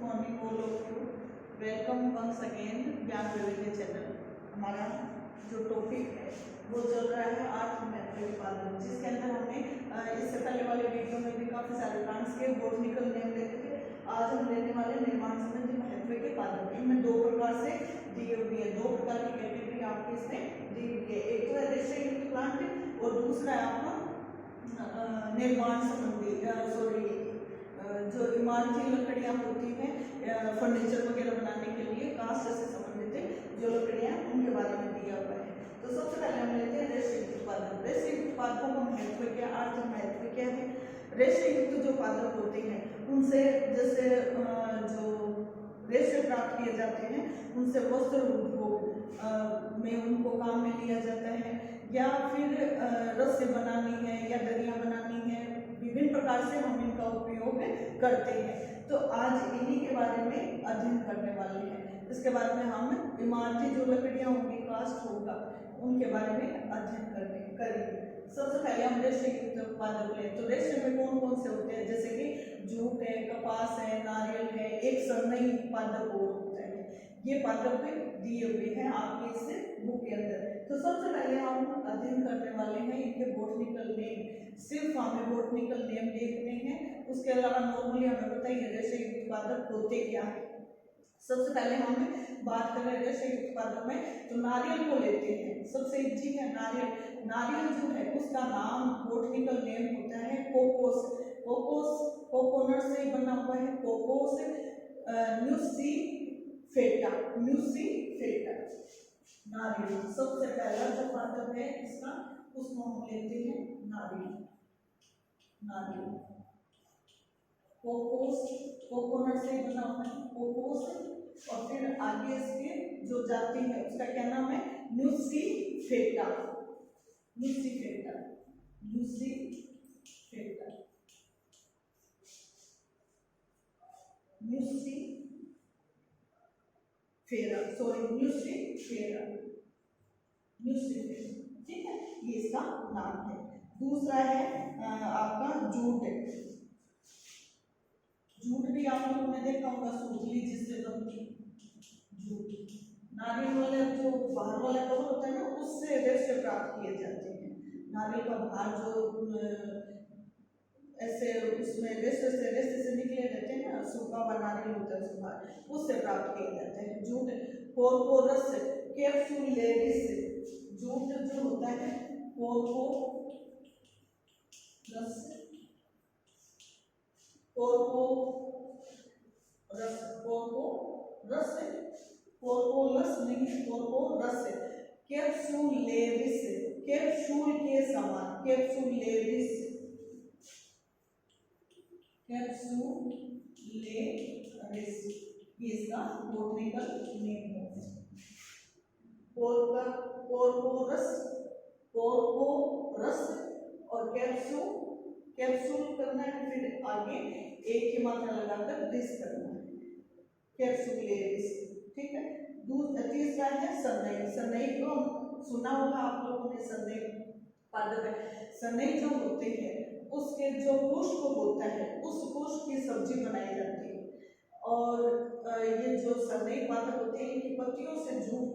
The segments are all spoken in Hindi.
Morning all of you. Welcome once again Gyan Vaividhya channel. हमारा जो टॉपिक है वो चल रहा है आर्ट महत्व के पादप, जिसके अंदर हमने इससे पहले वाले वीडियो में भी काफ़ी सारे प्लांट्स के बॉटनिकल नेम लेते थे। आज हम लेने वाले निर्माण संबंधी महत्व के पादप। इनमें दो प्रकार से दिए हुए हैं, दो प्रकार की कैटेगरी आपके इसमें दी हुई है। एक तो है रेशेयुक्त प्लांट और दूसरा है आपका निर्माण संबंधी जो इमारती लकड़ियाँ होती हैं फर्नीचर वगैरह बनाने के लिए कास्ट से संबंधित जो लकड़ियाँ उनके बारे में दिया हुआ है। तो सबसे पहले हम लेते हैं रेशेयुक्त पादप। रेशेयुक्त पादपों का महत्व क्या, आर्थिक महत्व क्या है। रेशेयुक्त जो पादप होते हैं उनसे जैसे जो रेशे प्राप्त किए जाते हैं उनसे वस्त्र उद्योग में उनको काम में लिया जाता है, या फिर रस्सी बनानी है या दरिया बनानी है, विभिन्न प्रकार से हम इनका उपयोग करते हैं। तो आज इन्हीं के बारे में अध्ययन करने वाले हैं। इसके बाद में हम इमारती जो लकड़ियाँ होंगी, कास्ट होगा, उनके बारे में अध्ययन करेंगे। सबसे पहले हम रेशेयुक्त पादप लें। तो रेशे में कौन कौन से होते हैं, जैसे कि जूट है, कपास है, नारियल है, एक सनई पादप और होता है। ये पादप दिए हुए हैं आपके इस बुक के अंदर। तो सबसे पहले हम अध्ययन करने वाले हैं इनके बॉटनिकल नेम। सिर्फ हमें बॉटनिकल नेम देखने हैं, उसके अलावा नॉर्मली हमें बताइए रेशेयुक्त पादप होते क्या है। सबसे पहले हम बात कर रहे हैं रेशेयुक्त पादप में, तो नारियल को लेते हैं। सबसे इजी है नारियल। नारियल जो है उसका नाम बॉटनिकल नेम होता है कोकोस। कोकोनट से बना हुआ है, कोकोस न्यूसीफेटा। नारियल सबसे पहला जो पादप है इसका, उसको हम लेते हैं नारियल। कोकोनट से बना हुआ है कोकोस, और फिर आगे इसके जो जाति है उसका क्या नाम है, न्यूसीफेटा। ठीक है, ये इसका नाम है। दूसरा है आपका जूट। जूट भी आप लोगों ने देखा होगा, सूतली जिससे बनती जूट। नारियल वाले जो बाहर वाला कवर होता है ना, उससे रेशे प्राप्त किए जाते हैं। नारियल का बाहर जो ऐसे उसमें रेशे से निकले रहते हैं ना, सूखा हुआ नारियल होता है उसके बाहर, उससे प्राप्त किए जाते हैं। जूट कोरकोरस कैप्सुलेरिस, जूट जो होता है कोरकोरस कैप्सुलेरिस, कैप्सूल के समान, कैप्सुलेरिस इसका बॉटनिकल नेम है। कोरकोरस और कैप्सूल करना है, फिर आगे एक ही मात्रा लगाकर दिस करना है, कैप्सुलेरिस। ठीक है। तीसरा है सनई। सनई को सुना होगा आप लोगों ने, सनई पादप है। सनई जो होते हैं उसके जो पुष्प होता है उस पुष्प की सब्जी बनाई जाती है। और ये जो सनई पादप होते हैं इनकी पत्तियों से जूट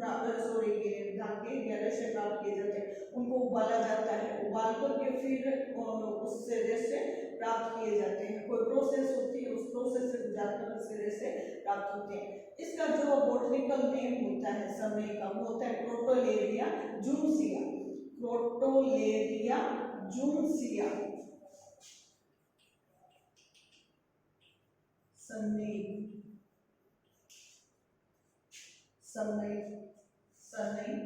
धागे या रेशे प्राप्त किए जाते हैं। उनको उबाला जाता है, उबाल करके फिर उससे रेशे प्राप्त किए जाते हैं। कोई प्रोसेस होती है, उस प्रोसेस से गुजारकर उससे रेशे प्राप्त होते हैं। इसका जो बॉटनिकल नेम होता है सनई का, वो होता है क्रोटोलेरिया जूनसिया। सनई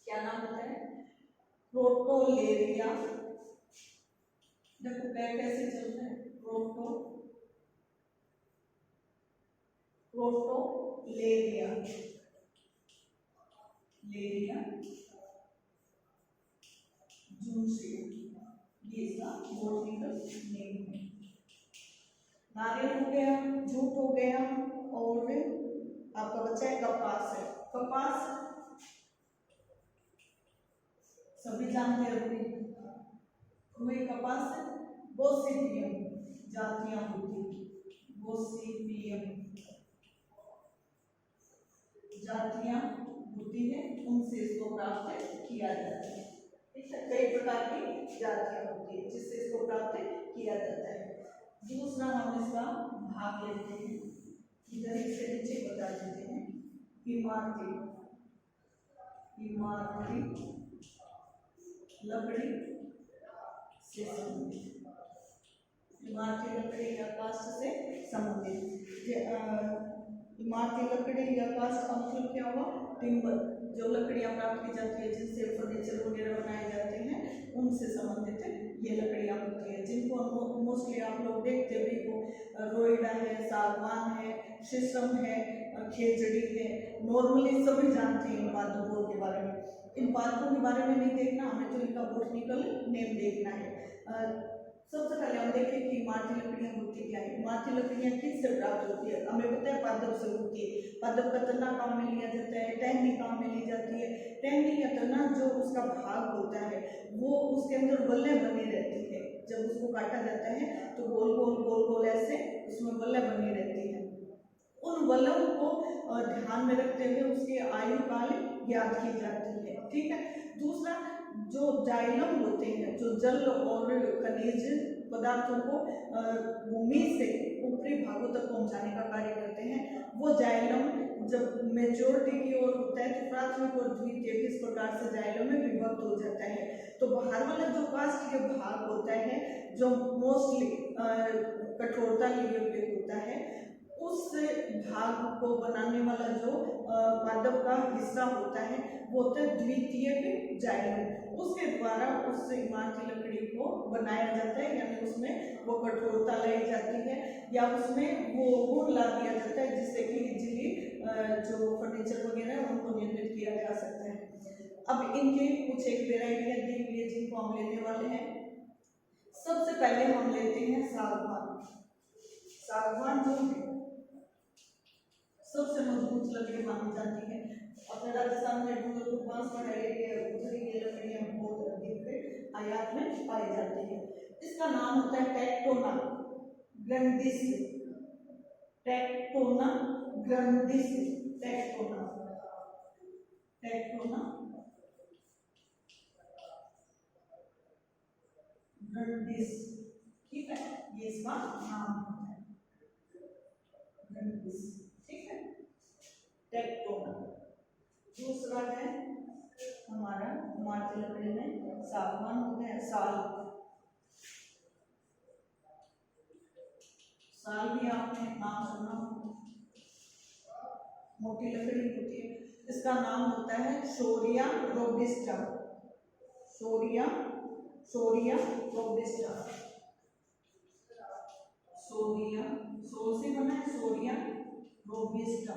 क्या नाम होता है, क्रोटोलेरिया। देखो पैर कैसे चलता है, क्रोटोलेरिया जूनसिया, ये इसका बॉटनिकल नेम है। नारियल हो गया, जूट हो गया, और आपका बच्चा है कपास है। कपास सभी जानते हैं, रुई कपास बहुत सी जातियां होती हैं। गोसिपियम जातियां होती है, उनसे इसको प्राप्त किया जाता है। ठीक है, कई प्रकार की जातियां होती है जिससे इसको प्राप्त किया जाता है। दूसरा हम इसका भाग लेते हैं, इधर इससे नीचे बता देते हैं। इमारती लकड़ी से संबंधित, इमारती लकड़ी या काष्ठ से संबंधित। इमारती लकड़ी या काष्ठ का मतलब क्या हुआ? टिम्बर, जो लकड़ियां प्राप्त की जाती है जिनसे फर्नीचर वगैरह बनाए जाते हैं, उनसे संबंधित ये लकड़ियां होती है, जिनको मोस्टली आप लोग देखते भी हो। रोइडा है, सागवान है, शीशम है, खेजड़ी है, नॉर्मली सभी जानते हैं इन पादपों के बारे में। इन पादपों के बारे में नहीं देखना, हमें तो इनका बॉटनिकल नेम देखना है। सबसे पहले हम देखें कि इमारती लकड़ियां होती क्या है। इमारती लकड़ियां किससे प्राप्त होती है? हमें पता है पादप से होती है। पादप का तना काम में लिया जाता है, टहनी काम में ली जाती है। टहनी या तना जो उसका भाग होता है वो उसके अंदर बल्ले बनी रहती है। जब उसको काटा जाता है तो गोल गोल गोल गोल ऐसे उसमें बल्ले बनी रहती है। उन बलों को ध्यान में रखते हुए उसकी आयु काल ज्ञात की जाती है। ठीक है। दूसरा, जो जाइलम होते हैं, जो जल और खनिज पदार्थों को भूमि से ऊपरी भागों तक पहुंचाने का कार्य करते हैं, वो जाइलम जब मेच्योरिटी की ओर होता है तो प्राथमिक और द्वितीय किस प्रकार से जाइलम में विभक्त हो जाता है। तो बाहर वाला जो काष्ठ के भाग होता है, जो मोस्टली कठोरता लिए हुए होता है, उस भाग को बनाने वाला जो पादप का हिस्सा होता है वो होता है द्वितीयक जाइलम। उसके द्वारा उस इमारती लकड़ी को बनाया जाता है, यानी उसमें वो कठोरता लाई जाती है या उसमें वो गुण ला दिया जाता है जिससे कि इजीली जो फर्नीचर वगैरह है उनको निर्मित किया जा सकता है। अब इनके कुछ एक वेराइटियां दी हुई है जिनको हम लेने वाले हैं। सबसे पहले हम लेते हैं सागवान। सागवान जो है सबसे मजबूत लकड़ी मानी जाती है। अपने राजस्थान में डूंगरपुर बांसवाड़ा एरिया उधर ये लकड़ियां बहुत अधिक आयात में पाई जाती है। इसका नाम होता है tectona grandis. Tectona grandis, tectona tectona grandis. ठीक है, ये इसका नाम है ग्रैंडिस। ठीक है, टेक्टोना। दूसरा है हमारा इमारती लकड़ी में सागवान हो गया, साल। साल भी आपने नाम सुना, मोटी लकड़ी होती है। इसका नाम होता है शोरिया रोबिस्टा। शोरिया शोरिया रोबिस्टा। सोरिया, सो से बना है सोरिया रोबिस्टा।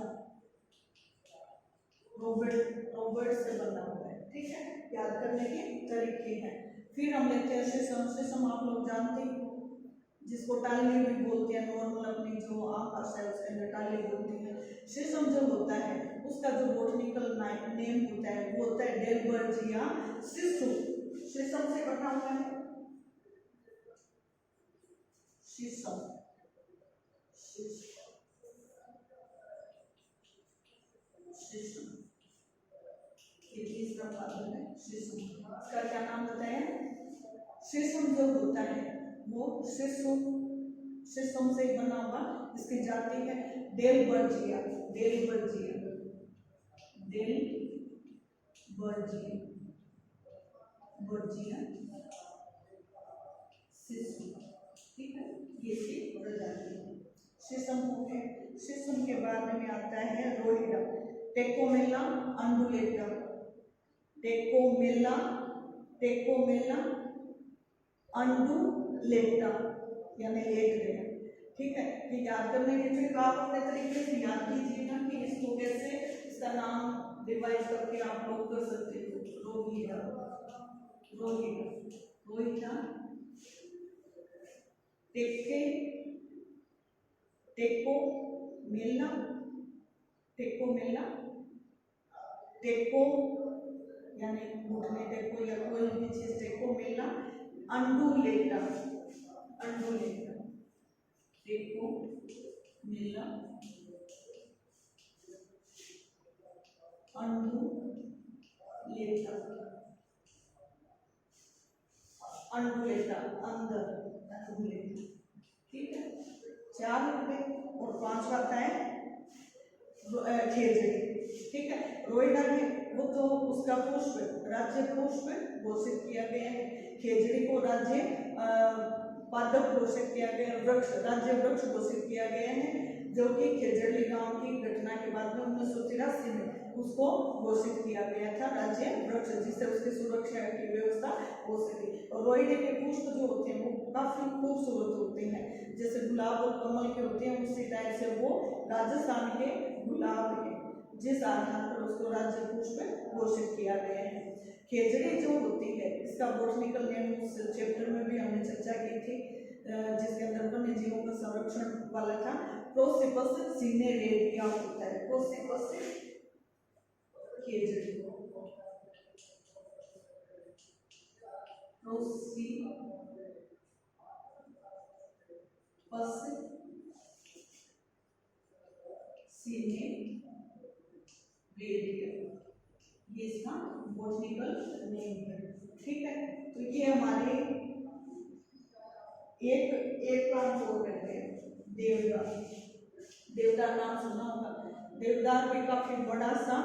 रोबर्ट से बना हुआ है। ठीक है, याद करने के तरीके हैं। फिर हम लेते हैं शीशम। शीशम आप लोग जानते हो, जिसको टाली भी बोलते हैं। नॉर्मल अपनी जो आम भाषा है उसके अंदर टाली बोलते हैं। शीशम जो होता है उसका जो बॉटनिकल नेम होता है वो होता है डेलबर्जिया सिसु। शीशम से बना हुआ है शीशम। शीशम ये तीसरा पादप है शीशम। इसका क्या नाम बताया? शीशम जो होता है वो शीशम से बना हुआ। इसकी जाति है डेलबर्जिया। डेलबर्जिया बर्जिया शीशम। ठीक है, ये इसकी प्रजाति है। शीशम हो गए। शीशम के बाद में आता है रोहिडा। टेकोमेला अंडुलेटा। टेकोमेला अंडुलेटा यानी लेट गया। ठीक है, ये याद करने के लिए आप अपने तरीके से याद कीजिएगा कि इसको कैसे इसका नाम रिवाइज करके आप लोग कर सकते हो। रोहिडा रोहिडा रोहिडा टेके टेको मिलना टेको यानी घुटने टेको या कोई भी चीज टेको मिलना। अंडुलेटा टेको नीला अंडुलेटा, अंडुलेटा अंदर अंडुलेटा, ठीक है। 4 हो गए और 5 आता है खेजड़ी, ठीक है। रोइडा है वो तो उसका पुष्प राज्य पुष्प घोषित किया गया है। खेजड़ी को राज्य पादप घोषित किया गया, वृक्ष राज्य वृक्ष घोषित किया गया है, जो कि खेजड़ी गांव की घटना के बाद में 1983 में उसको घोषित किया गया था राज्य वृक्ष, जिससे उसकी सुरक्षा की व्यवस्था हो सके। और रोइडे के पुष्प जो होते हैं वो काफी खूबसूरत होते हैं, जैसे गुलाब और कमल के होते हैं, उसी टाइप से वो राजस्थान के गुलाब है, जिस आधार पर उसको राज्य पुष्प घोषित किया गया है। खेजड़ी जो होती है इसका बॉटनिकल नेम उस चैप्टर में भी हमने चर्चा की थी, जिसके अंदर वन्य जीवों का संरक्षण वाला था। प्रोसिपस सिनेरेरिया होता है, प्रोसिपस खेजड़ी, प्रोसिपस सिनेरेरिया, ये इसका बॉटनिकल नेम है, ठीक है। तो ये हमारे एक प्लांट और रहते हैं देवदार। देवदार नाम सुना होगा। देवदार भी काफी बड़ा सा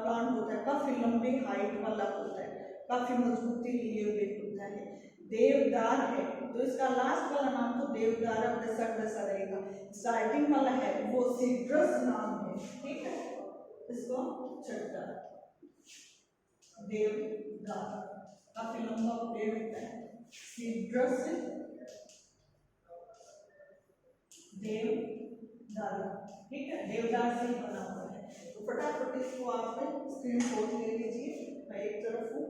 प्लांट होता है, काफी लंबी हाइट वाला होता है, काफी मजबूती लिए हुए होता है। देवदार है तो इसका लास्ट वाला नाम तो देवदार वैसा वैसा रहेगा, स्टार्टिंग वाला है वो सिट्रस नाम है, ठीक है। इसको छठा देवदार, काफी लंबा पेड़ होता है, सिट्रस देवदार, ठीक है। देवदार से ही बना हुआ है। तो फटाफट इसको आप स्क्रीनशॉट ले लीजिए, मैं एक तरफ हूँ,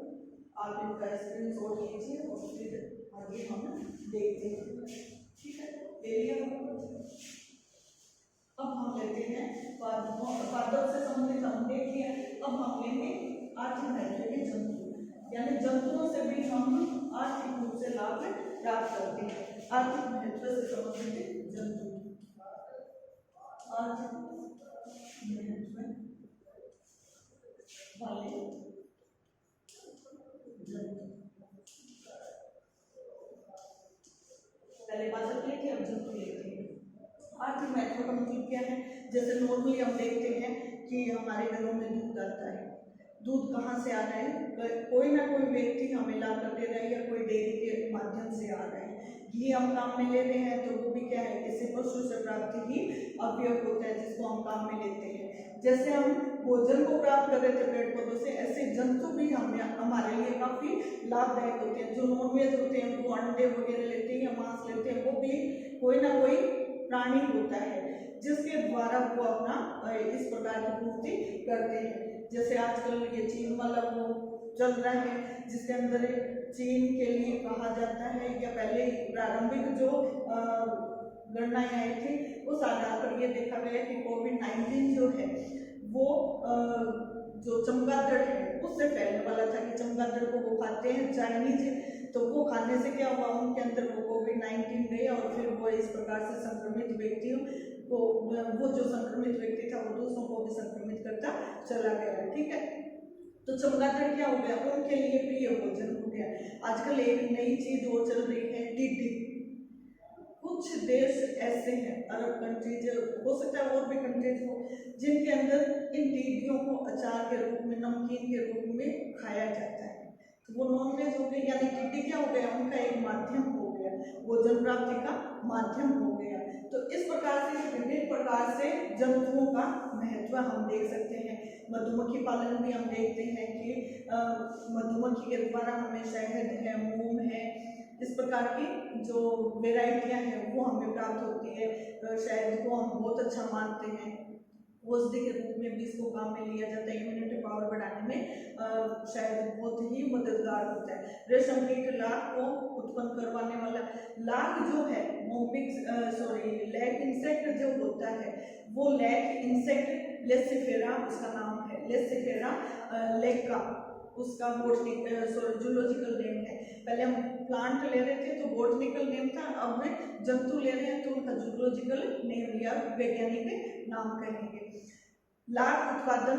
आप इनका स्क्रीनशॉट लीजिए और फिर आगे हम देखते हैं, ठीक है। ले लिया। अब हम लेते हैं पादप से संबंधित हम देख लिया, अब हम लेंगे आर्थिक महत्व के जंतु, यानी जंतुओं से भी हम आर्थिक रूप से लाभ प्राप्त करते हैं। आर्थिक महत्व से संबंधित जंतु, आर्थिक महत्व वाले जंतु, पहले बात लेते हैं अब जंतु लेते हैं। आर्थिक महत्व का मतलब क्या है? जैसे नॉर्मली हम देखते हैं कि हमारे घरों में दूध आता है, दूध कहाँ से आ रहा है? कोई ना कोई व्यक्ति हमें ला कर दे रहा है या कोई डेयरी के माध्यम से आ रहा है। घी हम काम में ले रहे हैं तो वो भी क्या है, किसी पशु से प्राप्त ही अवयव होता है जिसको हम काम में लेते हैं। जैसे हम भोजन को प्राप्त कर रहे थे पेड़ पौधों से, ऐसे जंतु भी हमारे लिए काफी लाभदायक होते हैं। जो नॉनवेज होते हैं वो अंडे वगैरह लेते हैं या मांस लेते हैं, वो भी कोई ना कोई प्राणी होता है जिसके द्वारा वो अपना इस प्रकार की पूर्ति करते हैं। जैसे आजकल ये चीन वाला वो चल रहा है, जिसके अंदर चीन के लिए कहा जाता है या पहले प्रारंभिक जो गणनाएं आई थी उस आधार पर ये देखा गया कि कोविड-19 जो है वो जो चमगादड़ है उससे फैलने वाला था, कि चमगादड़ को वो खाते हैं चाइनीज, तो वो खाने से क्या हुआ, उनके अंदर वो कोविड-19 गए और फिर वो इस प्रकार से संक्रमित व्यक्तियों को, वो जो संक्रमित व्यक्ति था वो दूसरों को भी संक्रमित करता चला गया, ठीक है। तो चमगादड़ क्या हो गया, उनके लिए प्रिय भोजन हो गया। आजकल एक नई चीज और चल रही है टिड्डी। कुछ देश ऐसे हैं, अरब कंट्रीज, हो सकता है और भी कंट्रीज हो, जिनके अंदर इन टिड्डियों को अचार के रूप में, नमकीन के रूप में खाया जाता है। तो वो नॉनवेज हो गई, यानी टिड्डी क्या हो गया, उनका एक माध्यम हो गया, भोजन प्राप्ति का माध्यम हो गया। तो इस प्रकार से विभिन्न प्रकार से जंतुओं का महत्व हम देख सकते हैं। मधुमक्खी पालन भी हम देखते हैं कि मधुमक्खी के द्वारा हमें शहद है, मोम है, इस प्रकार की जो वेराइटियां हैं वो हमें प्राप्त होती है। शहद को हम बहुत अच्छा मानते हैं, औषधि के रूप में भी इसको काम में लिया जाता है। इम्यूनिटी पावर बढ़ाने में शायद बहुत ही मददगार होता है। रेशम कीट लाख को उत्पन्न करवाने वाला, लाख जो है लैक इंसेक्ट जो होता है वो लैक इंसेक्ट लेसिफेरा उसका नाम है, लेसिफेरा लेका, उसका जूलॉजिकल नेम है। पहले हम प्लांट ले रहे थे तो बॉटनिकल नेम था, अब में जंतु ले रहे हैं तो उनका जूलॉजिकल नेम या वैज्ञानिक नाम कहेंगे। लाख उत्पादन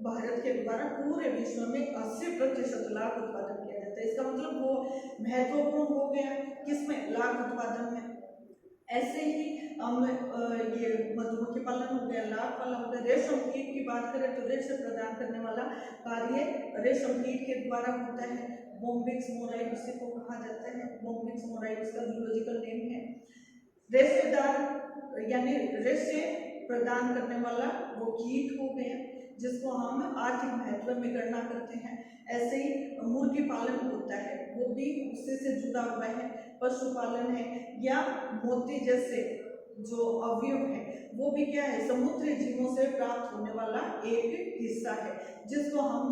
भारत के द्वारा पूरे विश्व में 80% लाख उत्पादन किया जाता है। इसका मतलब वो महत्वपूर्ण हो गया किसमें, लाख उत्पादन में। ऐसे ही हम ये मधुमक्खी पालन हो गया, लाख पालन हो गया। रेशम कीट की बात करें तो रेशम प्रदान करने वाला कार्य रेशम कीट के द्वारा होता है। बोम्बिक्स मोराई उसी को कहा जाता है, बोम्बिक्स मोराई उसका जूलॉजिकल नेम है। रेशेदार यानी रेशे प्रदान करने वाला वो कीट हो गया जिसको हम आर्थिक महत्व में गणना करते हैं। ऐसे ही मुर्गी पालन होता है, वो भी उससे से जुड़ा हुआ है। पशुपालन है या मोती जैसे जो अवयव है वो भी क्या है, समुद्री जीवों से प्राप्त होने वाला एक हिस्सा है जिसको हम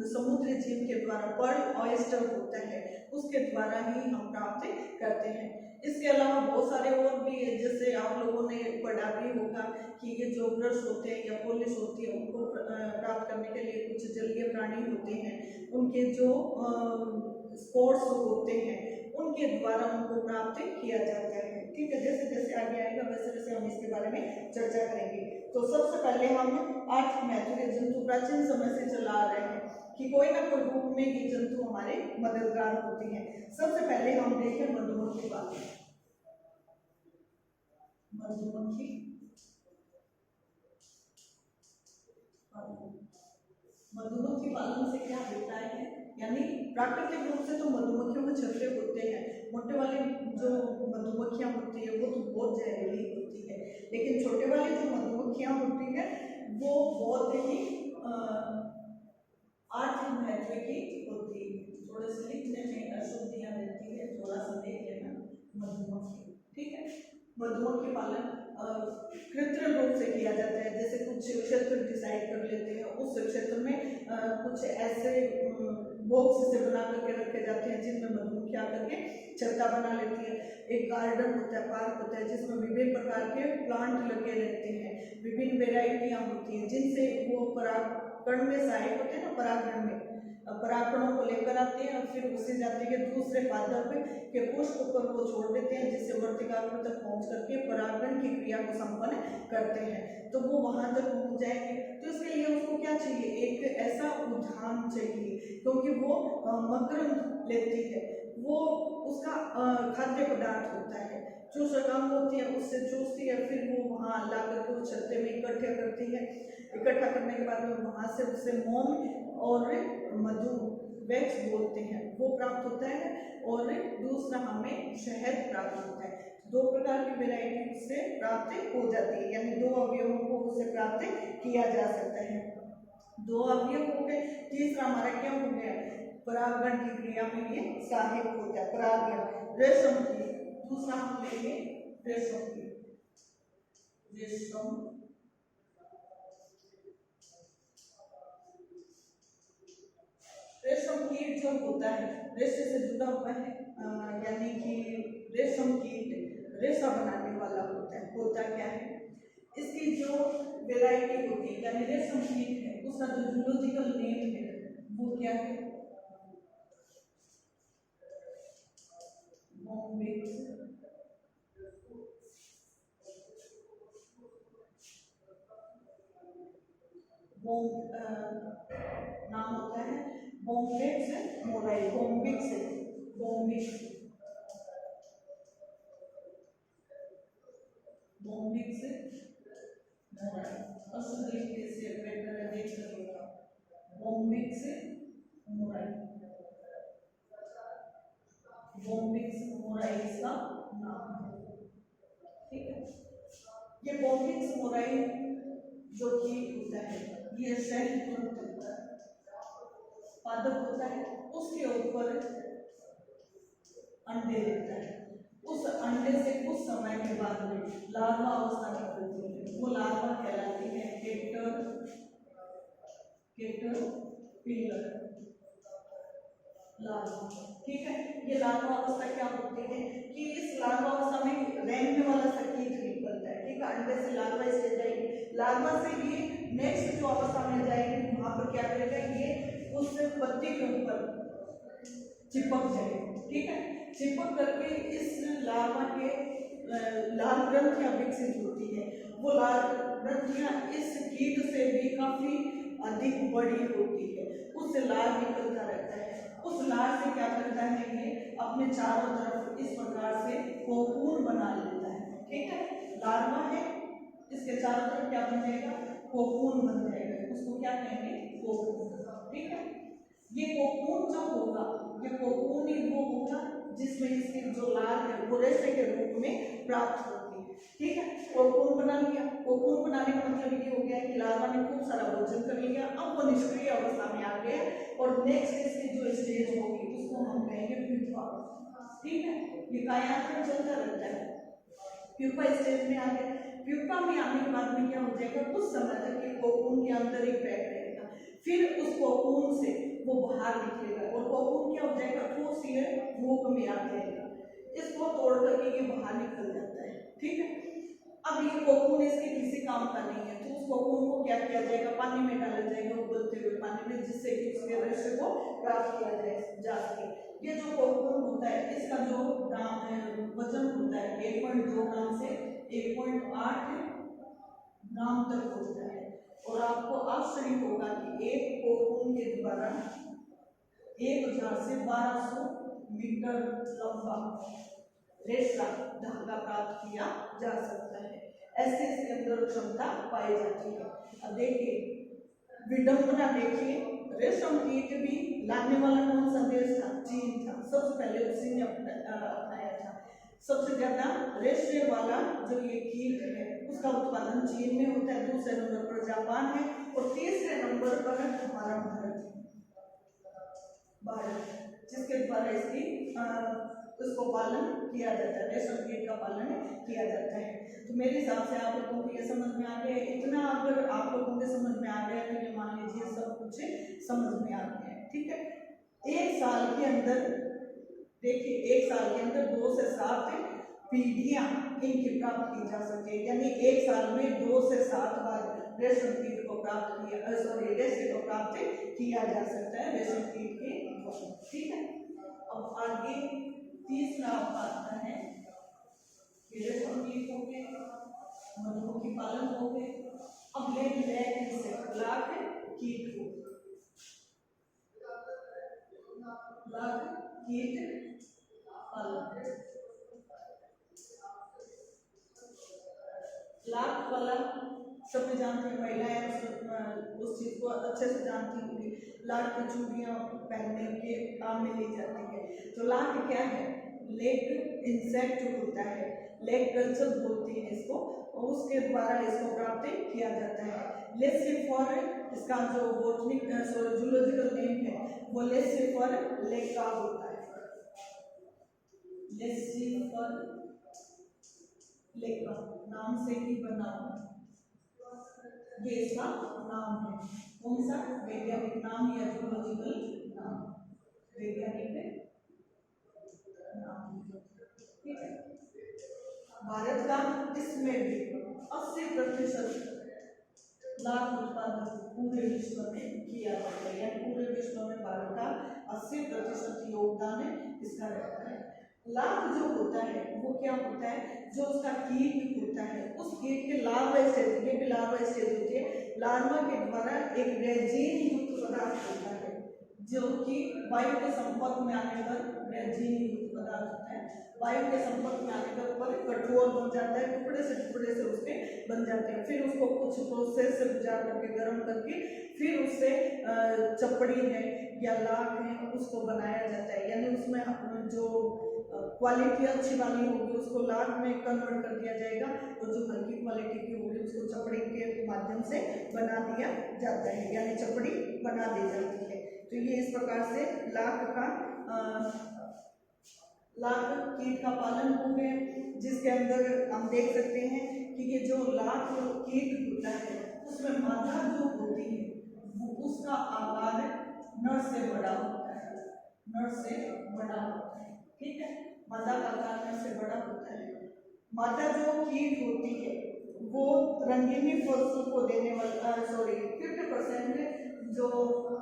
समुद्री जीव के द्वारा पर्ल ऑयस्टर होता है उसके द्वारा ही हम प्राप्त करते हैं। इसके अलावा बहुत सारे और भी है, जैसे आप लोगों ने पढ़ा भी होगा कि ये जो ब्रश होते हैं या पॉलिश होती है उनको प्राप्त करने के लिए कुछ जलीय प्राणी होते हैं, उनके जो स्पोर्स होते हैं उनके द्वारा उनको प्राप्त किया जाता है। ठीक है, जैसे जैसे आगे आएगा वैसे वैसे हम इसके बारे में चर्चा करेंगे। तो सबसे पहले हम आर्थिक महत्व के जंतु प्राचीन समय से चला आ रहे हैं कि कोई ना कोई रूप में ये जंतु हमारे मददगार होते हैं। सबसे पहले हम देखें मधुमक्खी पालन। मधुमक्खी मधुमक्खी पालन से क्या होता है, यानी प्राकृतिक रूप से तो मधुमक्खियों में छत्ते होते हैं। मोटे वाली जो मधुमक्खियां होती है वो तो बहुत जहरीली होती है, लेकिन छोटे वाली जो मधुमक्खियां होती है वो बहुत ही आर्थिक महत्व की होती है। थोड़े से लिखने में अशुद्धियां रहती है, थोड़ा सा देख लेना। मधुमक्खी, ठीक है। मधुमक्खी पालन कृत्रिम रूप से किया जाता है, जैसे कुछ क्षेत्र डिसाइड कर लेते हैं, उस क्षेत्र में कुछ ऐसे बॉक्स से बना करके रखे जाते हैं जिनमें मधुमक्खी आकर के छत्ता बना लेती है। एक गार्डन होता है, पार्क होता है जिसमें विभिन्न प्रकार के प्लांट लगे रहते हैं, विभिन्न वेराइटियां होती हैं जिनसे वो परागकण में सहायक होते हैं ना, परागकण में परागकणों को लेकर आते हैं और फिर उससे जाते हैं दूसरे पादप के पुष्प पर वो छोड़ देते हैं जिससे वर्तिकाग्र तक पहुंच करके परागण की क्रिया को संपन्न करते हैं। तो वो वहां तक पहुंच जाएंगे, तो इसके लिए उसको क्या चाहिए, एक ऐसा उद्यान चाहिए, क्योंकि वो मकरंद लेती है, वो उसका खाद्य पदार्थ होता है। चूसक अंग होती है उससे चूसती है, फिर वो वहाँ ला करके उस छत्ते में इकट्ठा करती है। इकट्ठा करने के बाद में वहाँ से उससे मोम और मधु वैक्स बोलते हैं वो प्राप्त होता है, और दूसरा हमें शहद प्राप्त होता है। दो प्रकार की वैरायटी उससे प्राप्त हो जाती है, यानी दो अवयवों को उससे प्राप्त किया जा सकता है। दो अवयव हो गए, तीसरा हमारा क्या हो गया, परागण की क्रिया में ये सहायक होता है। परागण रेशम की, दूसरा हम लेंगे रेशम की। रेशम रेशम कीट जो होता है रेशे से जुड़ा हुआ है, यानी कि रेशम कीट रेशा बनाने वाला होता है। होता क्या है, इसकी जो वेराइटी होती है यानी रेशम कीट है उसका जो जूलॉजिकल नेम है वो क्या है, नाम होता है बोम्बिक्स मोराई। बोम्बिक्स बोम्बिक्स बोम्बिक्स मोराई, अशुद्ध तरीके से बेटर देख सकते हो। बोम्बिक्स मोराई, बोम्बिक्स मोराई इसका नाम है, ठीक है। ये बोम्बिक्स मोराई जो कीट होता है ये शहद पादप होता है, उसके ऊपर अंडे देता है। उस अंडे से कुछ समय के बाद में लार्वा अवस्था निकलती है, वो लार्वा कहलाती है कैटरपिलर लार्वा, ठीक है। ये लार्वा अवस्था क्या होती है कि इस लार्वा अवस्था में रेंगने वाला सा कीट निकलता है, ठीक है। अंडे से लार्वा स्टेज जाएगी, लार्वा से ये नेक्स्ट जो अवस्था में जाएगी वहां पर क्या करेगा, ये उस चिपक जाए, ठीक है। चिपक करके इस लार्वा के लाल ग्रंथियां विकसित होती है। वो लाल ग्रंथियां इस कीट से भी काफी अधिक बड़ी होती है, उससे लार निकलता रहता है। उस लार से क्या करता है, ये अपने चारों तरफ इस प्रकार से कोकून बना लेता है, ठीक है। लार्वा है, इसके चारों तरफ क्या बन जाएगा, कोकून बन जाएगा, उसको क्या कहेंगे, कोकून, ठीक है। ये कोकून जो होगा, ये कोकून ही वो होगा जिसमें इसकी जो लार है वो रेशे के रूप में प्राप्त होती है, ठीक है। कोकून बना लिया, कोकून बनाने का मतलब ये हो गया कि लार्वा ने खूब सारा भोजन कर लिया, अब वो निष्क्रिय अवस्था में आ गया और नेक्स्ट इसकी जो स्टेज होगी उसको हम कहेंगे प्यूपा, ठीक है। ये कायांतरण चलता रहता है, प्यूपा स्टेज में आ गया। प्यूपा में आने के बाद में क्या हो जाएगा, कुछ समय तक ये कोकून के अंदर ही पैक रहेगा, फिर उस कोकून से वो बाहर निकलेगा और कोकून क्या हो जाएगा, ठोस भूख में आ जाएगा, इसको तोड़ करके ये बाहर निकल जाता है, ठीक है। अब ये कोकून इसके किसी काम का नहीं है, तो उस कोकून को क्या किया जाएगा, पानी में डाला जाएगा, उबलते हुए पानी में, जिससे कि उसके रेशे को प्राप्त किया जा सके। ये जो कोकून होता है इसका जो वजन होता है 1.2 ग्राम से 1.8 ग्राम तक होता है। और आपको आश्चर्य होगा कि एक कोकून के द्वारा 1000 से 1200 मीटर लंबा रेशा धागा प्राप्त किया जा सकता है, ऐसे इसके अंदर क्षमता पाई जाती है। अब देखिए विडंबना, देखिए रेशम कीट भी लाने वाला कौन सा देश था, चीन था, सबसे पहले उसी ने अपनाया था। सबसे ज्यादा रेशे वाला जो ये कीट है उसका उत्पादन चीन में होता है, दूसरे नंबर पर जापान है और तीसरे नंबर पर हमारा भारत, जिसके द्वारा उसको पालन किया जाता है, रेशम कीट का पालन किया जाता है। तो मेरे हिसाब से आप लोगों को ये समझ में आ गया, इतना अगर आप लोगों के समझ में आ गया तो ये मान लीजिए सब कुछ समझ में आ गया है, ठीक है। एक साल के अंदर देखिए, एक साल के अंदर 2 से 7 पीढ़ियां इनकी प्राप्त की जा सकती है, यानी एक साल में 2 से 7 बार रेशम कीट को प्राप्त रेशे को प्राप्त किया जा सकता है रेशम कीट के, ठीक है। अब आगे तीसरा आता है रेशम कीट हो गए, मधुमक्खी पालन हो गए। अब ले लाख कीट हो, लाख कीट पालन। लाख वाला सब जानते हैं, महिलाएं उस चीज को अच्छे से जानती होंगी, लाख की चूड़ियां पहनने के काम में ली जाती है। तो लाख क्या है, लेग इंसेक्ट होता है, लेग कल्चर बोलते हैं इसको, और उसके द्वारा इसको प्राप्त किया जाता है। लेसिफर इसका जो बोटनिक जूलॉजिकल नेम है वो लेसिफर लेका होता है, लेसिफर लेका नाम से ही बना ये इसका नाम है, कौन सा वैज्ञानिक नाम या जूलॉजिकल नाम, वैज्ञानिक नाम, ठीक है। भारत का इसमें भी 80% लाख उत्पादन पूरे विश्व में किया जाता है, यानी पूरे विश्व में भारत का 80% योगदान इसका रहता है। लार्वा जो होता है वो क्या होता है, जो उसका कीट होता है उस कीट के लार्वा स्टेज, ये भी लार्वा स्टेज होती है, लार्वा के द्वारा एक रेजिन युक्त पदार्थ होता है जो कि वायु के संपर्क में आने पर रेजिन युक्त पदार्थ होता है, वायु के संपर्क में आने पर कठोर बन जाता है, टुकड़े से उसके बन जाते हैं, फिर उसको कुछ प्रोसेस से गुजार करके गर्म करके फिर उससे चपड़ी है या लाख है उसको बनाया जाता है, यानी उसमें जो क्वालिटी अच्छी वाली होगी उसको लाख में कन्वर्ट कर दिया जाएगा और जो हल्की क्वालिटी की होगी उसको चपड़ी के माध्यम से बना दिया जाता है, यानी चपड़ी बना दी जाती है। तो ये इस प्रकार से लाख कीट का पालन हो गया, जिसके अंदर हम देख सकते हैं कि ये जो लाख कीट होता है उसमें मादा जो होती है उसका आकार नर से बड़ा होता है, नर से बड़ा होता है, ठीक है। मादा का आकार नर से बड़ा होता है। मादा जो कीट होती है वो रंगीनी फसल को देने वाला 50% जो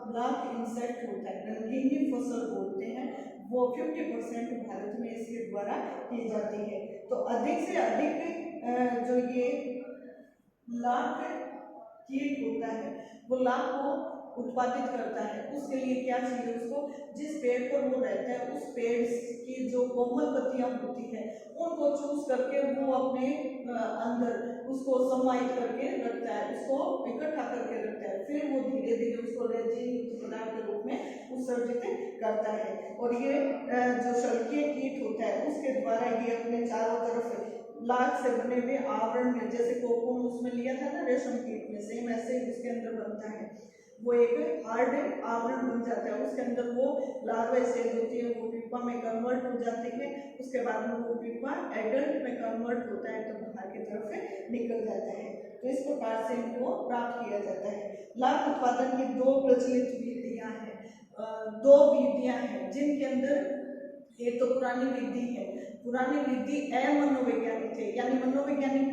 लाख इंसेक्ट होता है, रंगीनी फसल बोलते हैं, वो 50% भारत में इसके द्वारा की जाती है। तो अधिक से अधिक जो ये लाख कीट होता है वो लाख को उत्पादित करता है। उसके लिए क्या चाहिए उसको, जिस पेड़ पर वो रहता है उस पेड़ की जो कोमल पत्तियां होती है उनको चूज करके वो अपने अंदर उसको समाहित करके रखता है, उसको इकट्ठा करके रखता है, फिर वो धीरे धीरे उसको रेजिन पदार्थ के रूप में उत्सर्जित करता है। और ये जो शल्कीय कीट होता है उसके द्वारा ये अपने चारों तरफ लाख से बने हुए आवरण में, जैसे कोकून उसमें लिया था ना रेशम कीट में, सेम ऐसे ही उसके अंदर बनता है, वो एक हार्ड आवरण बन जाता है, उसके अंदर वो लार्वा स्टेज होती है, वो प्यूपा में कन्वर्ट हो जाती है, उसके बाद में वो प्यूपा एडल्ट में कन्वर्ट होता है तो बाहर की तरफ निकल जाता है। तो इस प्रकार से इनको प्राप्त किया जाता है। लाख उत्पादन की दो प्रचलित विधियां हैं, दो विधियां हैं जिनके अंदर एक तो पुरानी विधि है, पुरानी विधि अमनोवैज्ञानिक थे, यानी मनोवैज्ञानिक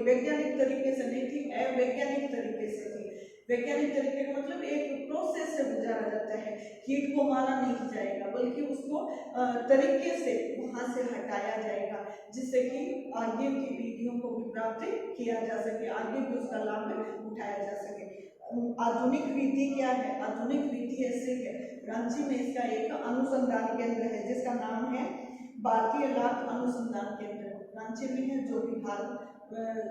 वैज्ञानिक तरीके से नहीं थी, अवैज्ञानिक तरीके से थी। वैज्ञानिक तरीके का मतलब एक प्रोसेस से गुजारा जाता है, कीट को मारा नहीं जाएगा बल्कि उसको तरीके से वहां से हटाया जाएगा जिससे कि आगे की पीढ़ियों को भी प्राप्त किया जा सके, आगे भी उसका लाभ उठाया जा सके। आधुनिक विधि क्या है, आधुनिक विधि ऐसे है, रांची में इसका एक अनुसंधान केंद्र है जिसका नाम है भारतीय लाख अनुसंधान केंद्र, रांची में है, जो बिहार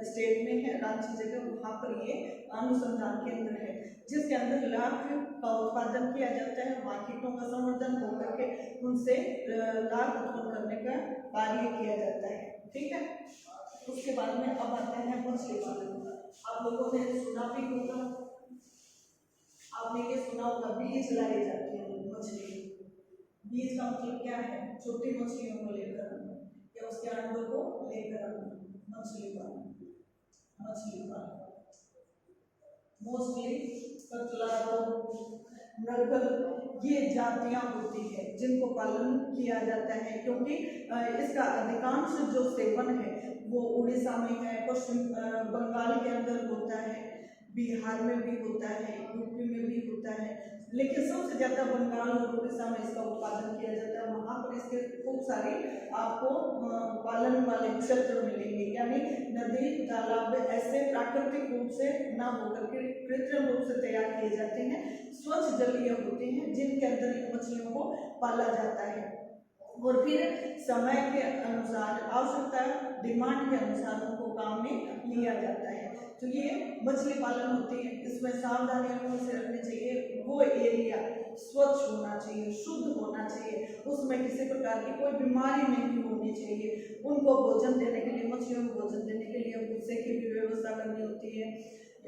स्टेट में है, रांची जगह, वहाँ पर ये अनुसंधान केंद्र है जिसके अंदर लाख का उत्पादन किया जाता है, वहाँ कीटों का संवर्धन होकर के उनसे लाख उत्पन्न करने का कार्य किया जाता है। ठीक है, उसके बाद में अब आते हैं मछली पालन। आप लोगों ने सुना भी होगा, आपने ये सुना होगा बीज लाई जाती है मछली। बीज का मतलब क्या है, छोटी मछलियों को लेकर या उसके अंडों को लेकर मछली पालन, मछली पालन मोस्टली कतला, मृगल, ये जातियां होती है जिनको पालन किया जाता है, क्योंकि इसका अधिकांश जो सेवन है वो उड़ीसा में है, पश्चिम बंगाल के अंदर होता है, बिहार में भी होता है, यूपी में भी होता है, लेकिन सबसे ज्यादा बंगाल और उड़ीसा में इसका उत्पादन किया जाता है। वहाँ पर इसके खूब सारे आपको पालन वाले क्षेत्र मिलेंगे, यानी नदी तालाब ऐसे प्राकृतिक रूप से ना होकर के कृत्रिम रूप से तैयार किए जाते हैं, स्वच्छ जलीय होते हैं जिनके अंदर इन मछलियों को पाला जाता है और फिर समय के अनुसार, आवश्यकता डिमांड के अनुसार उनको काम में लिया जाता है। तो ये मछली पालन होती है, इसमें सावधानियां कौन से रखनी चाहिए, वो एरिया स्वच्छ होना चाहिए, शुद्ध होना चाहिए, उसमें किसी प्रकार की कोई बीमारी नहीं होनी चाहिए, उनको भोजन देने के लिए, मछलियों को भोजन देने के लिए भूसे की भी व्यवस्था करनी होती है,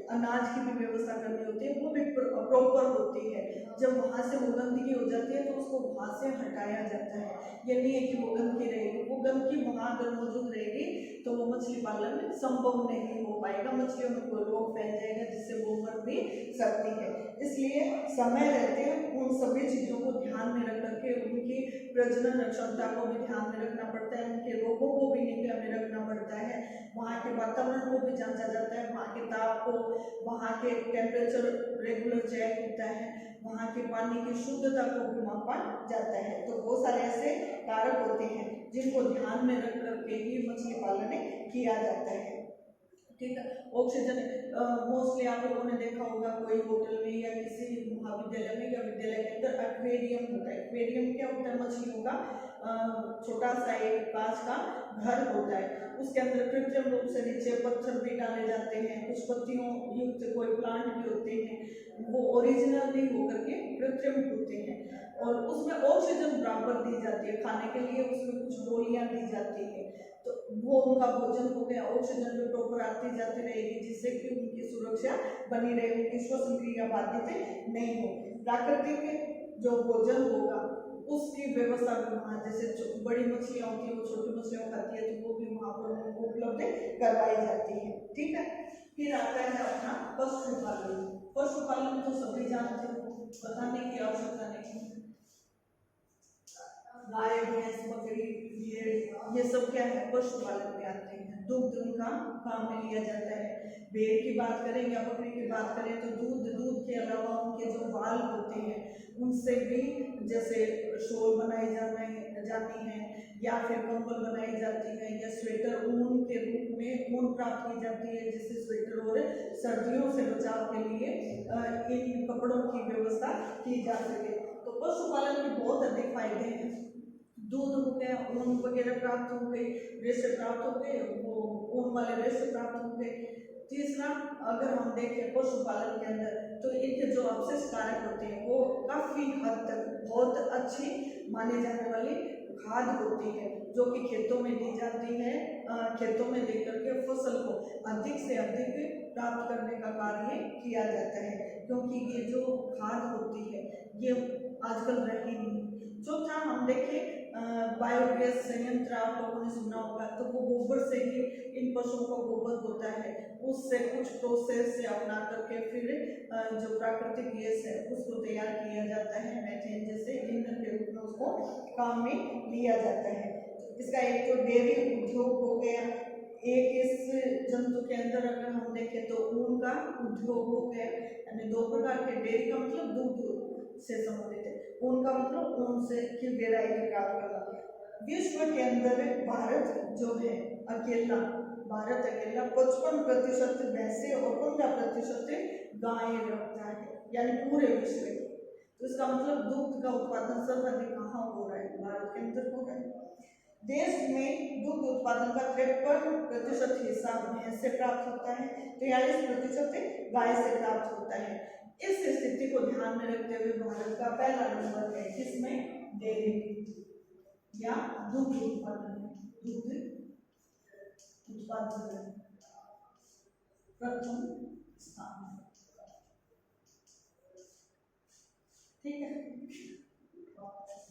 अनाज की भी व्यवस्था करनी होती है, वो भी प्रॉपर होती है। जब वहाँ से वो गंदगी हो जाती है तो उसको वहाँ से हटाया जाता है, ये नहीं है कि वो गंदगी रहेगी, वो गंदगी वहाँ अगर मौजूद रहेगी तो वो मछली पालन संभव नहीं हो पाएगा, मछलियों में कोई रोग फैल जाएगा जिससे वो मर भी सकती है। इसलिए समय रहते उन सभी चीज़ों को ध्यान में रख करके उनकी प्रजनन क्षमता को भी ध्यान में रखना पड़ता है, उनके रोगों को भी निगाह में रखना पड़ता है, वहाँ के वातावरण को भी जांचा जाता है, वहाँ के ताप को, वहाँ के टेम्परेचर रेगुलर चेक होता है, वहाँ के पानी की शुद्धता को भी मापा जाता है। तो बहुत सारे ऐसे कारक होते हैं जिनको ध्यान में रख करके ही मछली पालन किया जाता है। ठीक है, ऑक्सीजन मोस्टली आप लोगों ने देखा होगा कोई होटल में या किसी महाविद्यालय में या विद्यालय के अंदर एक्वेरियम होता है। एक्वेरियम क्या होता है, मछलियों का छोटा सा एक कांच का घर होता है, उसके अंदर कृत्रिम रूप से नीचे पत्थर भी डाले जाते हैं, कुछ पत्तियों युक्त कोई प्लांट भी होते हैं, वो ओरिजिनल नहीं होकर के कृत्रिम होते हैं और उसमें ऑक्सीजन बराबर दी जाती है खाने के लिए, उसमें कुछ गोलियां दी जाती है, तो वो उनका भोजन हो गया, ऑक्सीजन भी प्रॉपर आती जाती रहेगी जिससे कि उनकी सुरक्षा बनी रहे, उनकी श्वसन क्रिया बाधित नहीं हो। प्राकृतिक जो भोजन होगा उसकी व्यवस्था भी वहाँ, जैसे बड़ी मछलियाँ होती है वो छोटी मछलियाँ खाती है तो वो भी वहाँ पर उपलब्ध करवाई जाती है। ठीक है, फिर आता है अपना पशुपालन। पशुपालन तो सभी जानते हो, बताने की आवश्यकता नहीं, गाय भैंस बकरी भेड़, ये सब क्या है, पशुपालन में आते हैं। दुग्ध उनका काम में लिया जाता है। भेड़ की बात करें या बकरी की बात करें तो दूध के अलावा उनके जो बाल होते हैं उनसे भी जैसे शॉल बनाई जाती है या फिर कंबल बनाई जाती है या स्वेटर ऊन के रूप में ऊन प्राप्त की जाती है, जिससे स्वेटर और सर्दियों से बचाव के लिए इन कपड़ों की व्यवस्था की जा सके। तो पशुपालन के बहुत अधिक फायदे हैं। दूध हो गया, ऊन वगैरह प्राप्त हो गई, रेशे प्राप्त हो गए, वो ऊन वाले रेशे प्राप्त हो गए। तीसरा, अगर हम देखें पशुपालन के अंदर तो इनके जो अपशिष्ट कारक होते हैं वो काफ़ी हद तक बहुत अच्छी माने जाने वाली खाद होती है, जो कि खेतों में दी जाती है। खेतों में देकर के फसल को अधिक से अधिक प्राप्त करने का कार्य किया जाता है, क्योंकि ये जो खाद होती है ये आजकल रही नहीं। चौथा, हम देखें बायोगैस संयंत्र आप लोगों ने सुना होगा, तो वो गोबर से ही, इन पशुओं का गोबर होता है, उससे कुछ प्रोसेस से अपना करके फिर जो प्राकृतिक गैस है उसको तैयार किया जाता है, मैथेन जैसे ईंधन के रूप में उसको काम में लिया जाता है। इसका एक तो डेयरी उद्योग हो गया। एक इस जंतु के अंदर अगर हम देखें तो ऊन का उद्योग हो गया, यानी दो प्रकार के, डेयरी का मतलब दूध से संबंधित है, ऊन का मतलब ऊन से की वेराइटी प्राप्त करना। विश्व के अंदर भारत जो है अकेला 55% भैंसे और 15% गायें रखता है, यानी पूरे विश्व में। तो इसका मतलब दुग्ध का उत्पादन सर्वाधिक कहाँ हो रहा है, भारत के अंदर हो रहा है। देश में दुग्ध उत्पादन का 53% हिस्सा भैंस से प्राप्त होता है, 43% गाय से प्राप्त होता है। इस स्थिति को ध्यान में रखते हुए भारत का पहला नंबर है किसमें, डेयरी या दुग्ध उत्पादन में। दुग्ध उत्पादन में प्रथम स्थान है, ठीक है।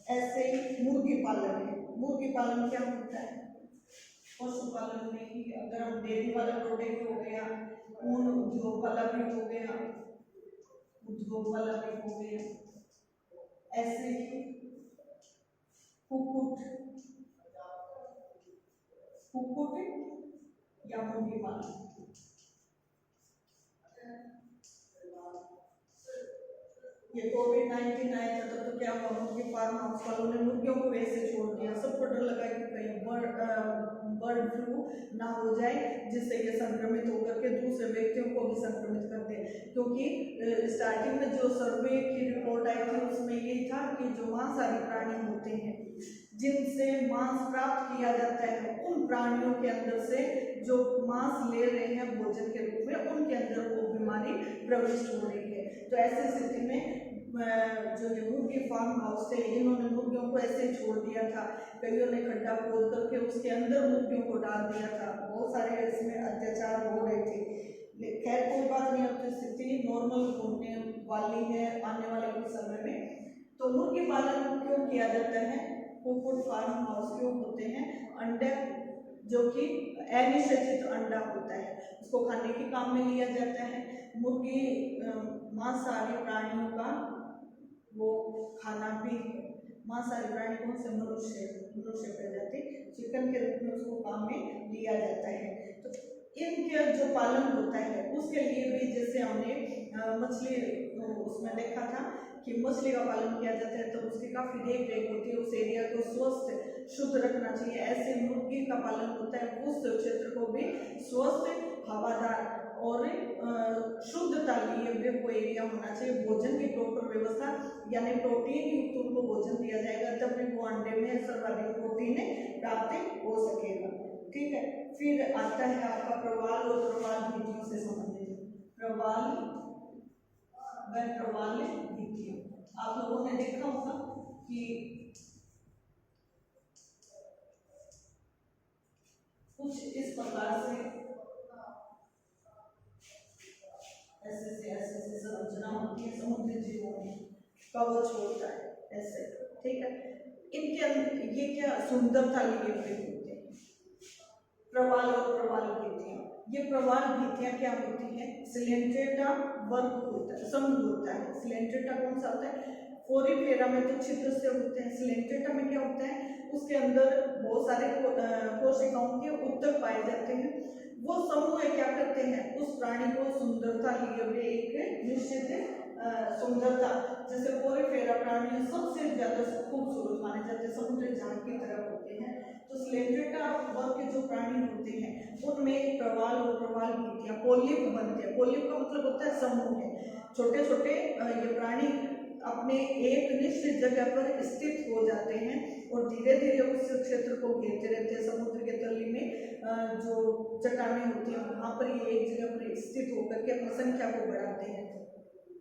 ऐसे ही मुर्गी पालन है। मुर्गी पालन क्या होता है, पशुपालन में ही, अगर हम डेयरी वाला प्रोडक्ट हो गया, ऊन उद्योग वाला भी हो गया, ऐसे ही कुक्कुट या मुर्गी पालन। ये कोविड-19 आया था तो क्या हुआ, मुर्गी फार्म हाउस वालों ने मुर्गियों को वैसे छोड़ दिया। सबको डर लगा कि कहीं बर्ड फ्लू ना हो जाए, जिससे ये संक्रमित होकर के दूसरे व्यक्तियों को भी संक्रमित कर दे। क्योंकि स्टार्टिंग में जो सर्वे की रिपोर्ट आई थी उसमें ये था कि जो मांसाहारी प्राणी होते हैं जिनसे मांस प्राप्त किया जाता है, उन प्राणियों के अंदर से जो मांस ले रहे हैं भोजन के रूप में, उनके अंदर वो बीमारी प्रविष्ट हो रही है। तो ऐसी स्थिति में जो ये मुर्गी फार्म हाउस थे, इन्होंने मुर्गियों को ऐसे ही छोड़ दिया था। कईयों ने खड्डा खोद करके उसके अंदर मुर्गियों को डाल दिया था। बहुत सारे इसमें अत्याचार हो रहे थे। खैर कोई बात नहीं, अब तो स्थिति नॉर्मल होने वाली है आने वाले कुछ समय में। तो मुर्गी पालन क्यों किया जाता है, कुक्कुट फार्म हाउस क्यों होते हैं, अंडा जो कि अनिषेचित अंडा होता है उसको खाने के काम में लिया जाता है। मुर्गी मांसाहारी प्राणियों का वो खाना भी, मांसाहारी प्राणी कौन से, मनुष्य प्रजाति, चिकन के रूप में उसको काम में लिया जाता है। तो इनके जो पालन होता है उसके लिए भी, जैसे हमने मछली उसमें देखा था कि मछली का पालन किया जाता है तो उसकी काफ़ी देख रेख होती है, उस एरिया को स्वस्थ शुद्ध रखना चाहिए। ऐसे मुर्गी का पालन होता है, उस क्षेत्र को भी स्वस्थ, हवादार और शुद्धता लिए हुए वो एरिया होना चाहिए। भोजन की प्रॉपर व्यवस्था, यानी प्रोटीन युक्त उनको भोजन दिया जाएगा, तब भी वो अंडे में सर्वाधिक प्रोटीन प्राप्त हो सकेगा, ठीक है। फिर आता है आपका प्रवाल और प्रवाल भित्तियों से संबंधित। प्रवाल भित्तियों, आप लोगों ने देखा होगा कि कुछ इस प्रकार से ऐसे संरचना होती है, समुद्री जीवों में कवच होता है ऐसे, ठीक है। इनके अंदर ये क्या सुंदरता लिए हुए होते हैं, प्रवाल और प्रवाल भित्तियां। ये प्रवाल भित्तियां क्या होती हैं, सिलेंट्रेटा वर्ग होता है, समूह होता है। सिलेंट्रेटा कौन सा होता है, फोरिफेरा में तो छिद्र से होते हैं। सिलेंट्रेटा में क्या होता है, उसके अंदर बहुत सारे कोशिकाओं के उत्तक पाए जाते हैं। वो समूह क्या करते हैं, उस प्राणी को सुंदरता लिए हुए एक निश्चित सुंदरता, जैसे फोरिफेरा प्राणी सबसे ज्यादा खूबसूरत माने जाते हैं, समुद्री जहाज की तरह होते हैं। तो सिलेंट्रेटा वर्ग के जो प्राणी होते हैं उनमें प्रवाल और प्रवाल भित्तियां पोलिप बनते हैं। पोलिप का मतलब होता है समूह है। छोटे छोटे ये प्राणी अपने एक निश्चित जगह पर स्थित हो जाते हैं और धीरे धीरे उस क्षेत्र को घेरते रहते हैं। समुद्र के तली में जो चट्टानें होती हैं वहां पर ये एक जगह पर स्थित होकर के अपनी संख्या को बढ़ाते हैं,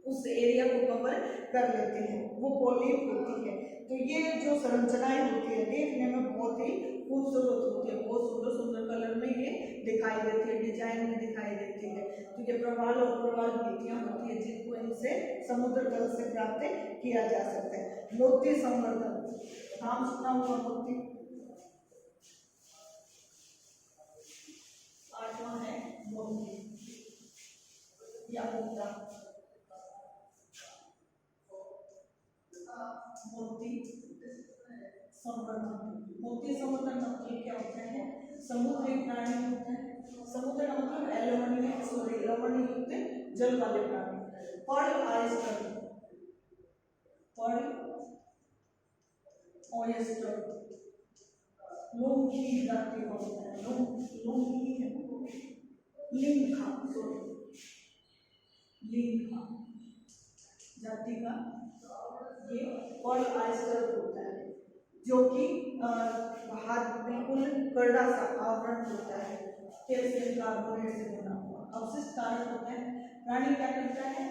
उस एरिया को कवर कर लेते हैं, वो पोलिप होती है। तो ये जो संरचनाएं होती है देखने में बहुत ही खूबसूरत होती है, बहुत सुंदर सुंदर कलर में ये दिखाई देती है, डिजाइन में दिखाई देती है। तो ये प्रवाल और प्रवाल भित्तियां होती है जिनको इनसे समुद्र तल से प्राप्त किया जा सकता है। मोती संवर्धन, नाम सुना हुआ मोती। आठवां है मोती या मुक्ता। मोती संवर्धन, मोती संवर्धन मतलब क्या होता है, समुद्री प्राणी होता है। समुद्र का मतलब लवणीय, सॉरी लवणीय युक्त जल वाले प्राणी। पर्ल ऑयस्टर, पर्ल ऑयस्टर लोंगी जाति का होता है, लोंगी है, लिंगा, सॉरी लिंगा जाति का ये पर्ल ऑयस्टर होता है, जो कि बाहर बिल्कुल करड़ा सा आवरण होता है, कैल्शियम कार्बोनेट से बना हुआ अवशिष्ट कारक होता है। प्राणी क्या करता है,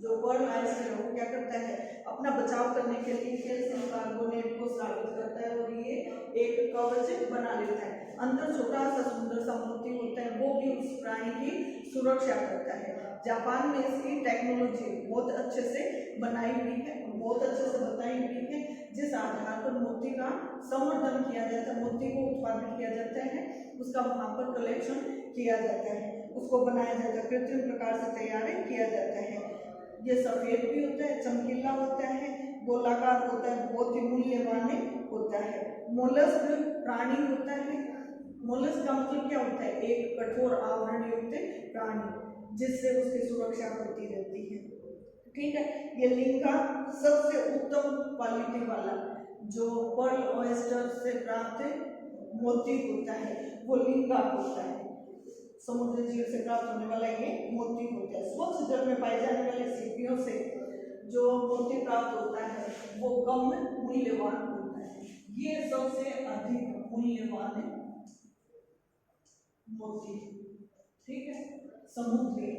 जो पर्ल ऑयस्टर है वो क्या करता है, अपना बचाव करने के लिए कैल्शियम कार्बोनेट को स्रावित करता है और ये एक कवच बना लेता है। अंदर छोटा सा सुंदर सा मोती होता है, वो भी उस प्राणी की सुरक्षा करता है। जापान में इसकी टेक्नोलॉजी बहुत अच्छे से बनाई हुई है, बहुत अच्छे से बताई हुई है, जिस आधार पर मोती का संवर्धन किया जाता है, मोती को उत्पादित किया जाता है, उसका वहां पर कलेक्शन किया जाता है, उसको बनाया जाता है, कृत्रिम प्रकार से तैयार किया जाता है। ये सफेद भी होता है, चमकीला होता है, गोलाकार होता है, बहुत ही मूल्यवान होता है। मोलस्क प्राणी होता है। मोलस्क का मतलब क्या होता है, एक कठोर आवरण युक्त प्राणी जिससे उसकी सुरक्षा होती रहती है। ठीक है, ये लिंगा सबसे उत्तम क्वालिटी वाला जो पर्ल ऑयस्टर से प्राप्त मोती होता है वो लिंगा होता है। समुद्री जीव से प्राप्त होने वाला ये मोती होता है। स्वच्छ जल में पाए जाने वाले सीपियों से जो मोती प्राप्त होता है वो कम मूल्यवान होता है। ये सबसे अधिक मूल्यवान मोती, ठीक है, समुद्री,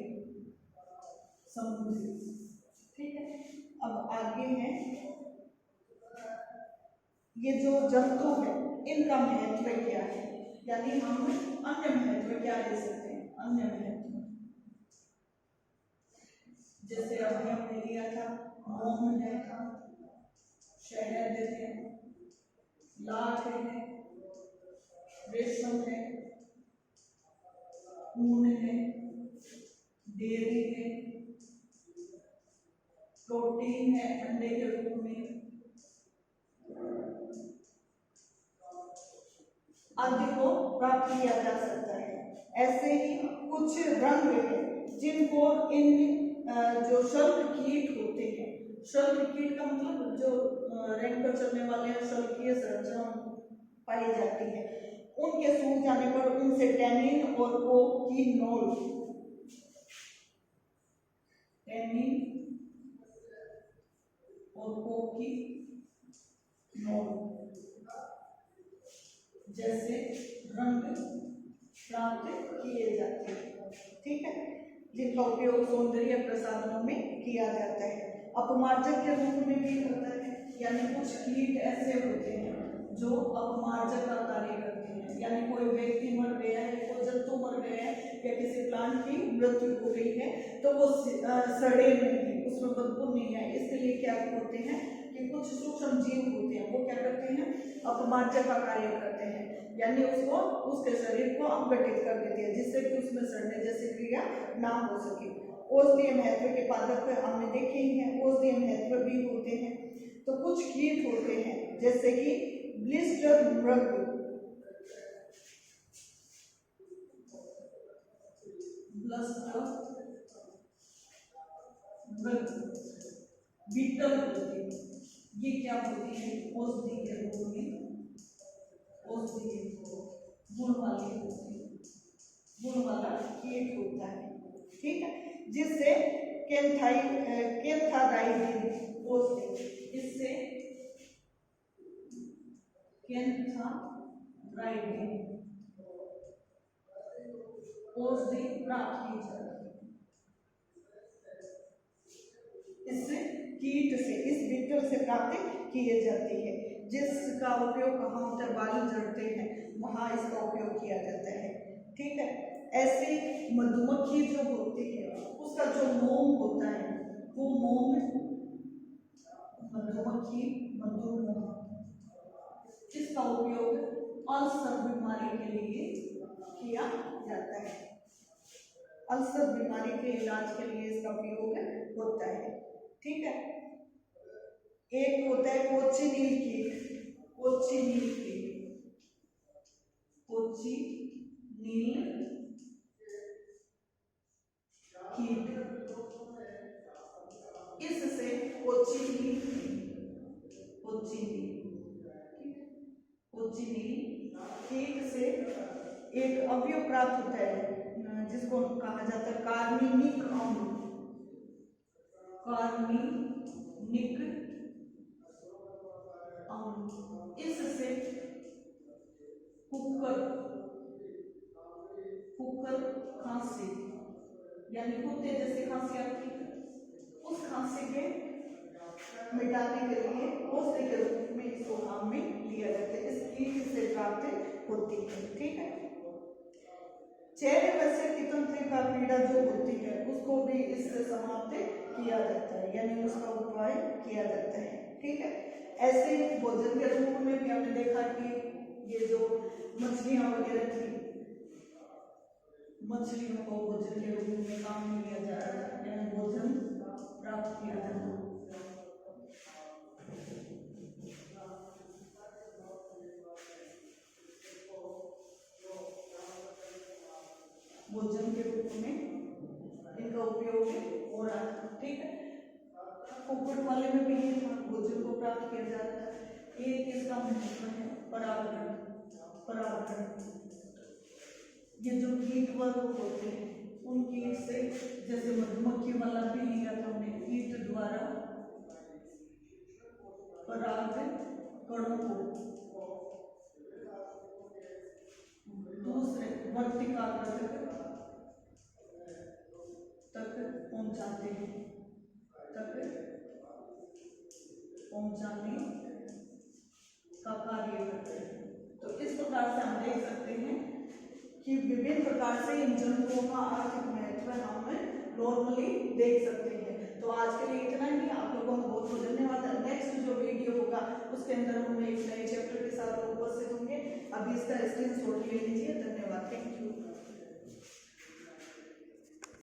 समुद्री, ठीक है। अब आगे है ये जो जंतु है इनका महत्व क्या है, यानी हम अन्य महत्व क्या दे सकते हैं, अन्य महत्व जैसे अभी हमने लिया था मोम है, शहद है, लाख है, रेशम है, ऊन है, डेयरी है, प्रोटीन है अंडे के रूप में, आदि को प्राप्त किया जा सकता है। ऐसे ही कुछ रंग हैं जिनको इन जो शल्क कीट होते हैं, शल्क कीट का मतलब जो रैंक पर चलने वाले शल्कीय संरचना पाई जाती है, उनके सूख जाने पर उनसे टैनिन और कोक की नोल, टैनिन और कोक की नोल जैसे रंग प्राप्त किए जाते हैं, ठीक है, जिनका उपयोग सौंदर्य प्रसाधनों में किया जाता है। अपमार्जक के रूप में भी होता है, यानी कुछ कीट ऐसे होते हैं जो अपमार्जक का कार्य करते हैं, यानी कोई व्यक्ति मर गया है, कोई जंतु मर गया है या किसी प्लांट की मृत्यु हो गई है तो वो सड़े नहीं, उसमें बदबू नहीं आए, इसके लिए क्या होते हैं कि कुछ सूक्ष्म जीव होते हैं, वो क्या करते हैं, अपमार्जक का कार्य करते हैं, यानी उसको उसके शरीर को अपघटित कर देते हैं जिससे कि उसमें सड़ने जैसी क्रिया ना हो सके। औषधीय महत्व के पादप हमने देखे ही हैं, औषधीय महत्व भी होते हैं। कीट होते हैं, जैसे कि ब्लिस्टर मृग, बीटल होती है, ये क्या होती है, औषधि के रूप में, औषधि के गुण वाली होती है, गुण वाला कीट होता है, ठीक है, जिससे केंथाराइडिन औषधि, इससे केंथाराइडिन औषधि प्राप्त की जाती है, इससे कीट से, इस बीटल से प्राप्त किए जाती है, जिसका उपयोग कहाँ होता है, बाल झड़ते हैं वहां इसका उपयोग किया जाता है, ठीक है। ऐसे मधुमक्खी जो होती है उसका जो मोम होता है, वो मोम मधुमक्खी मधुमोम, इसका उपयोग अल्सर बीमारी के लिए किया जाता है, अल्सर बीमारी के इलाज के लिए इसका उपयोग होता है, ठीक है। एक होता है कोचिनील कीट, कोचिनील कीट, कोचिनील कीट, इससे कोचिनील कीट से एक अवयव प्राप्त होता है, जिसको कहा जाता है कार्निनिक अम्ल, कार्निनिक अम्ल, इससे कुकर खांसी, यानी कुत्ते जैसे खांसी आती है, उस खांसी के मिटाने के लिए औषधि के रूप में इसको काम में लिया जाता है, इस कीट से प्राप्त होती है, ठीक है। चेहरे पर से तंत्रिका पीड़ा जो होती है उसको भी इससे समाप्त किया जाता है, यानी उसका उपाय किया जाता है, ठीक है। ऐसे भोजन के रूप में भी हमने देखा कि ये जो मछलियां वगैरह थी, मछलियों को भोजन के रूप में काम में लिया जाता है, यानी भोजन प्राप्त किया जाता है। भोजन के रूप में इनका उपयोग हो रहा है, ठीक है। कुक्कुट वाले में भी भोजन को प्राप्त किया जा रहा है। एक इसका महत्व है परागण, परागण, ये जो कीट वर्ग होते हैं उन कीट से, जैसे मधुमक्खी वाला भी लिया था हमने, कीट द्वारा पराग कणों को दूसरे वर्तिका तक पहुंचाते हैं, तक पहुंचाने का कार्य करते हैं। तो इस प्रकार से हम देख सकते हैं कि विभिन्न प्रकार से इन जंतुओं का आर्थिक महत्व हम नॉर्मली देख सकते हैं। तो आज के लिए इतना ही, आप लोगों का बहुत बहुत धन्यवाद। नेक्स्ट जो वीडियो होगा उसके अंदर हम एक नए चैप्टर के साथ उपस्थित होंगे। अभी इसका स्क्रीनशॉट ले लीजिए। धन्यवाद, थैंक यू।